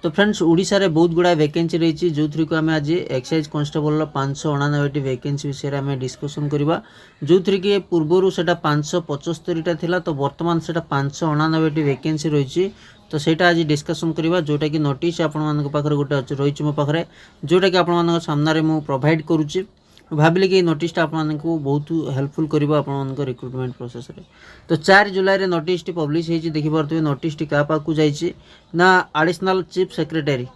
तो फ्रेंड्स ओडिशा रे बहुत गुड़ा वैकेंसी रही जो थ्री को आम आज एक्साइज कॉन्स्टेबल 599 वैकेंसी विषय में डिस्कसन करवा जो थ्री कि पूर्वर से 575 था तो बर्तमान से 599 वैकेंसी रही तो सेटा आज डिस्कसन करवा जोटा कि नोटिस आपण पाखे गोटे रही मो पाखे जोटा कि आपण सामने मुझे प्रोवाइड करुच्ची भाविले कि नोटिसटा आपको बहुत हेल्पफुल कर रिक्रुटमेंट प्रोसेस रे। तो 4 जुलाई रे नोटिस पब्लिश होती देखिपे नोटिस क्या पाक जाइए ना एडिशनल चीफ सेक्रेटरी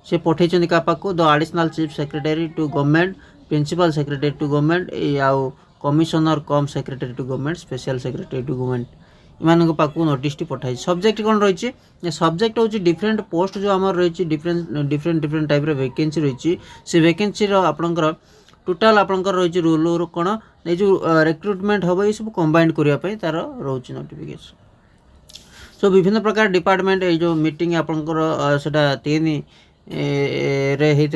से पठे क्या पाक the additional chief secretary to government principal secretary to government आउ commissioner cum secretary to government special secretary to government इन पाक नोटिस पठाई सब्जेक्ट कौन रही सब्जेक्ट हूँ डिफरेंट पोस्ट जो आम रही डिफरेंट टाइप वैकेंसी रही से वैकेंसी आपंकर टोटाल आपंकर रही रोल कौन ये जो रिक्रुटमेंट हम ये सब कंबाइंड करने तार रोच नोटिफिकेशन सो विभिन्न प्रकार डिपार्टमेंट ये जो मीटिंग आपंकर सेटा 3 रे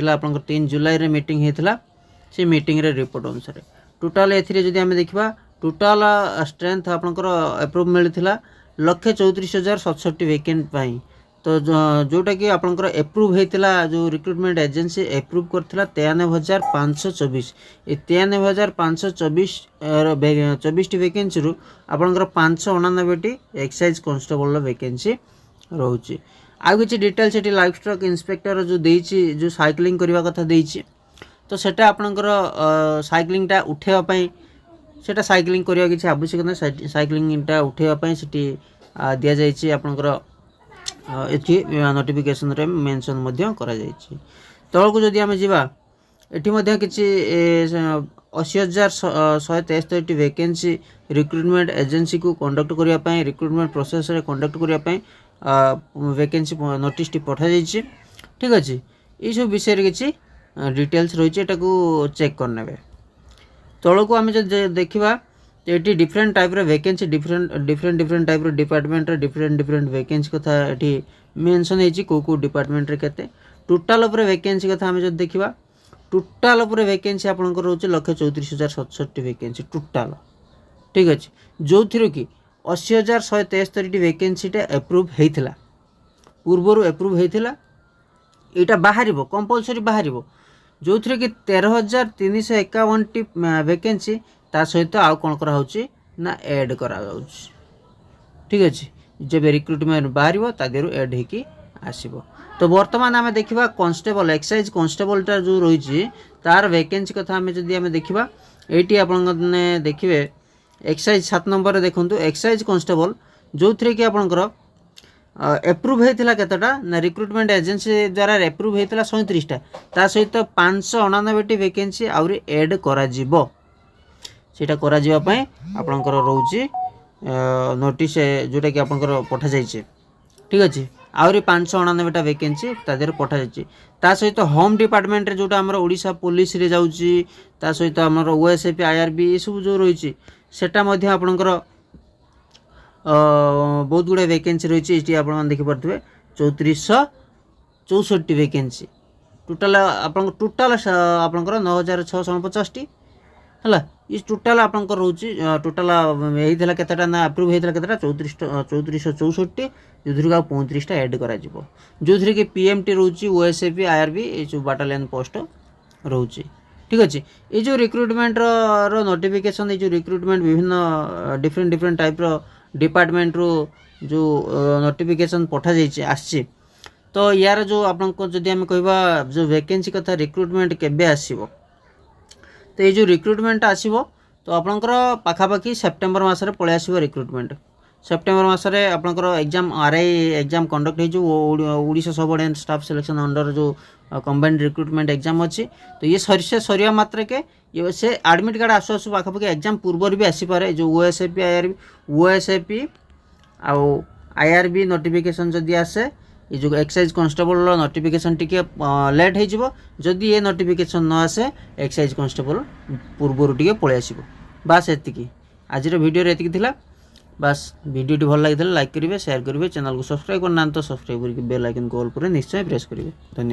3 जुलाई रे मीटिंग होता से मीटिंग रे रिपोर्ट अनुसार टोटाल एथि आम देखा टोटाल स्ट्रेंथ आपंकर एप्रूव मिलता 1,34,067 वैकेंट पाई तो जोटा कि आपंकर एप्रूव होता जो रिक्रुटमेंट एजेंसी एप्रूव करथिला 93,524 ये 93,524 24 वैकेंसी रु आपंकर 599 एक्साइज कांस्टेबल वैकेंसी रोचे। आउ किसी डिटेल से लाइफ स्टॉक इंस्पेक्टर जो देइछि जो साइक्लिंग करबा कथा देइछि तो सेटा आपंकर साइक्लिंगटा उठेबापई सेटा साइक्लिंग करबा किछि आवश्यक ना साइक्लिंगटा उठेबापई सेठी दिया जाइछि आपंकर ये नोटिफिकेशन रे मेंशन मध्य करा जाइछि। तळको जदि आमे जिबा एठी मध्य किछि 80,173 वैकेंसी रिक्रुटमेंट एजेंसी को कंडक्ट करिया पई रिक्रुटमेंट प्रोसेस रे कंडक्ट करिया पई वैकेंसी नोटिस टी पठा जाइछि। ठीक अछि ई सब विषय रे किछि डिटेल्स रहिछि एटा को चेक करनेबे। तळको आमे जे देखिबा ये different type vacancy different type department different vacancy कथा ये मेंशन होती कौ डिपार्टमेंट रे केते टोटाल वैकेंसी कथा आम जो देखा टोटाल वैकेंसी आपंकर रोचे 1,34,067 वैकेंसी टोटाल। ठीक अच्छे जो थी कि 80,173 वैकेंसीटा एप्रूव होता पूर्वर एप्रूव होता यहाँ बाहर कंपलसरी बाहर जो थी कि 13,351 वैकेंसी ता सहित आउ कौन कराऊँ ना एड करा। ठीक अच्छे जब रिक्रुटमेंट बाहर तादेर एड होकी आसब। तो बर्तमान आम देखा कांस्टेबल एक्साइज कांस्टेबलटा जो रही तार वैकेंसी कथा आम जब आम देखा ये आपने देखिए एक्साइज 7 नंबर देखूँ एक्साइज कांस्टेबल जो थी कि आपंकर एप्रूव होता केतटा ना रिक्रुटमेंट एजेंसी द्वारा एप्रूव होता 37टा ता सहित 599 वैकेंसी आउरी एड करा जिवो सेटा करा जिवा पई आपनकर रहउची नोटिस जोटा कि आपनकर पठा जाइछे। ठीक अछि आउरी 599टा वैकेंसी तादेर पठा जाइछे ता सहित होम डिपार्टमेंट रे जोटा हमर ओडिशा पुलिस रे जाउची ता सहित हमर ओएसएपी आईआरबी ए सब जो रहिछि सेटा मध्ये आपनकर बहुत गुडे वैकेंसी रहिछि इति आपन मान देखि परथबे 3464 वैकेंसी टोटल आपनकर 9,650 टी हला इस टोटाल आपंकर रोची टोटाल होता केतटा ना अप्रूव होता केतटा 3464 जो थी 35टा एड करा जिवो जो थी कि पीएमटी रोची ओएसएपी आईआरबी ये जो बाटालियन पोस्ट रोची। ठीक अच्छे ये जो रिक्रुटमेंट रो नोटिफिकेशन ये जो रिक्रुटमेंट विभिन्न डिफरेंट टाइप रो डिपार्टमेंट रो जो नोटिफिकेशन पठा जाइए आसी तो यार जो आपको जदि आम कहबा जो वैकेंसी कथा रिक्रुटमेंट केबे आसीबो तो ये जो रिक्रुटमेंट आसीबो तो आपनकर पाखापाखि सेप्टेम्बर मासरे पळे आसीबो रिक्रुटमेंट सेप्टेम्बर मासरे आपनकर एग्जाम आरआई एग्जाम कंडक्ट हो जो Odisha subordinate staff selection under जो कंबाइंड रिक्रुटमेंट एग्जाम अच्छी तो ये सरिया मात्र के ये से एडमिट कार्ड आसु आसु पाखापाखि एग्जाम पूर्वर भी आसीपारे जो ओएसएपी आईआरबी नोटिफिकेशन जदि आसे ये जो एक्साइज कांस्टेबल नोटिफिकेशन टिके लेट हो जदि ये नोटिफिकेशन न आसे एक्साइज कांस्टेबल पूर्वर टिके पळे आसीबो। बास एतिकी आज वीडियो एतिकी थिला। बास वीडियो भल लगी लाइक करेंगे शेयर करेंगे चैनल को सब्सक्राइब करना तो सब्सक्राइब करके बेल आइकन को ऑल पर निश्चय प्रेस करेंगे। धन्यवाद।